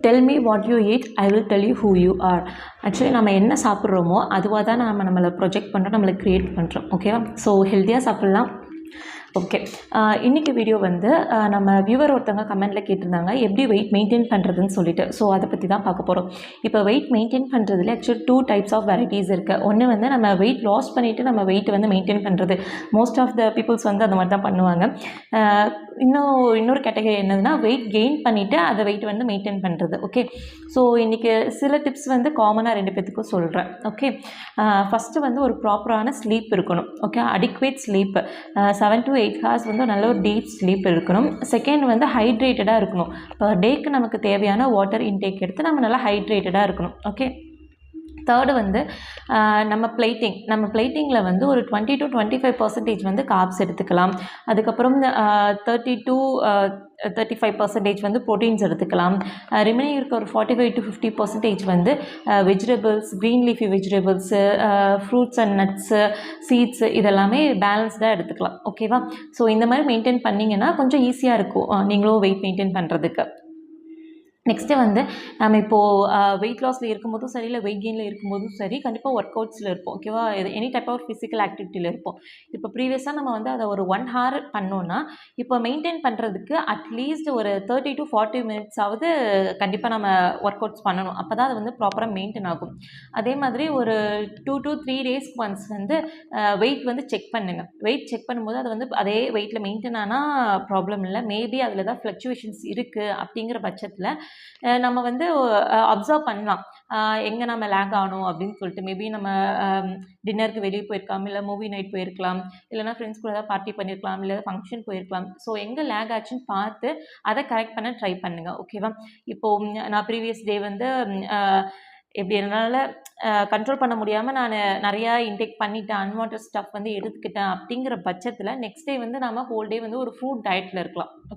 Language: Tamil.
Tell me what you eat, I will tell you who you are. Actually நம்ம என்ன சாப்பிட்றோமோ அதுவாக தான் நம்மளை ப்ரொஜெக்ட் பண்ணுறோம், நம்மளை க்ரியேட் பண்ணுறோம். ஓகேவா? ஸோ ஹெல்த்தியாக சாப்பிட்லாம். ஓகே, இன்றைக்கி வீடியோ வந்து நம்ம வியூவர் ஒருத்தவங்க கமெண்ட்டில் கேட்டிருந்தாங்க எப்படி வெயிட் மெயின்டைன் பண்ணுறதுன்னு சொல்லிட்டு. ஸோ அதை பற்றி தான் பார்க்க போகிறோம். இப்போ வெயிட் மெயின்டைன் பண்ணுறதுல ஆக்சுவலி 2 டைப்ஸ் ஆஃப் வெரைட்டிஸ் இருக்குது. ஒன்று வந்து நம்ம வெயிட் லாஸ் பண்ணிவிட்டு நம்ம வெயிட் வந்து மெயின்டைன் பண்ணுறது. மோஸ்ட் ஆஃப் த பீப்புள்ஸ் வந்து அந்த மாதிரி தான் பண்ணுவாங்க. இன்னொரு கேட்டகரி என்னதுன்னா வெயிட் கெயின் பண்ணிவிட்டு அதை வெயிட் வந்து மெயின்டைன் பண்ணுறது. ஓகே, ஸோ இன்றைக்கி சில டிப்ஸ் வந்து காமனாக 2 பேத்துக்கும் சொல்கிறேன். ஓகே, ஃபஸ்ட்டு வந்து ஒரு ப்ராப்பரான ஸ்லீப் இருக்கணும். Okay, adequate sleep 7 to 8 hours வந்து நல்ல ஒரு டீப் ஸ்லீப் இருக்கணும். செகண்ட் வந்து ஹைட்ரேட்டடாக இருக்கணும். இப்போ டேக்கு நமக்கு தேவையான வாட்டர் இன்டேக் எடுத்து நம்ம நல்லா ஹைட்ரேட்டடாக இருக்கணும். ஓகே, தேர்டு வந்து நம்ம பிளேட்டிங்கில் வந்து ஒரு 20 to 25% வந்து கார்ப்ஸ் எடுத்துக்கலாம். அதுக்கப்புறம் 30 to 35% வந்து ப்ரோட்டீன்ஸ் எடுத்துக்கலாம். ரிமைனிங் இருக்க ஒரு 45 to 50% வந்து vegetables, green leafy vegetables, fruits and nuts, seeds இதெல்லாமே பேலன்ஸ்டாக எடுத்துக்கலாம். ஓகேவா? ஸோ இந்த மாதிரி மெயின்டைன் பண்ணிங்கன்னா கொஞ்சம் ஈஸியாக இருக்கும் நீங்களும் வெயிட் மெயின்டைன் பண்ணுறதுக்கு. நெக்ஸ்ட்டு வந்து நம்ம இப்போது வெயிட் லாஸில் இருக்கும்போதும் சரி, இல்லை வெயிட் கெயினில் இருக்கும்போதும் சரி, கண்டிப்பாக ஒர்க் அவுட்ஸில் இருப்போம். ஓகேவா? எனி டைப் ஆஃப் ஃபிசிக்கல் ஆக்டிவிட்டியில் இருப்போம். இப்போ ப்ரீவியஸாக நம்ம வந்து அதை ஒரு 1 hour பண்ணோன்னா இப்போ மெயின்டைன் பண்ணுறதுக்கு அட்லீஸ்ட் ஒரு 30 to 40 minutes கண்டிப்பாக நம்ம ஒர்க் அவுட்ஸ் பண்ணணும். அப்போ தான் அது வந்து ப்ராப்பராக மெயின்டைன் ஆகும். அதே மாதிரி ஒரு 2 to 3 days ஒன்ஸ் வந்து வெயிட் வந்து செக் பண்ணுங்கள். வெயிட் செக் பண்ணும்போது அது வந்து அதே வெயிட்டில் மெயின்டைன் ஆனால் ப்ராப்ளம் இல்லை. மேபி அதில் தான் ஃப்ளக்சுவேஷன்ஸ் இருக்குது. அப்படிங்கிற பட்சத்தில் நம்ம வந்து அப்சர்வ் பண்ணலாம் எங்கே நம்ம லேக் ஆகணும் அப்படின்னு சொல்லிட்டு. மேபி நம்ம டின்னருக்கு வெளியே போயிருக்கலாம், இல்லை மூவி நைட் போயிருக்கலாம், இல்லைனா ஃப்ரெண்ட்ஸ் கூட ஏதாவது பார்ட்டி பண்ணியிருக்கலாம், இல்லை ஃபங்க்ஷன் போயிருக்கலாம். ஸோ எங்கே லேக் ஆச்சுன்னு பார்த்து அதை கரெக்ட் பண்ண ட்ரை பண்ணுங்கள். ஓகேவா? இப்போது நான் ப்ரீவியஸ் டே வந்து எப்படி என்னால் கண்ட்ரோல் பண்ண முடியாமல் நான் நிறையா இன்டேக் பண்ணிட்டேன், அன்வான்டட் ஸ்டஃப் வந்து எடுத்துக்கிட்டேன். அப்படிங்கிற பட்சத்தில் நெக்ஸ்ட் டே வந்து நம்ம ஹோல் டே வந்து ஒரு ஃப்ரூட் டயட்டில் இருக்கலாம்.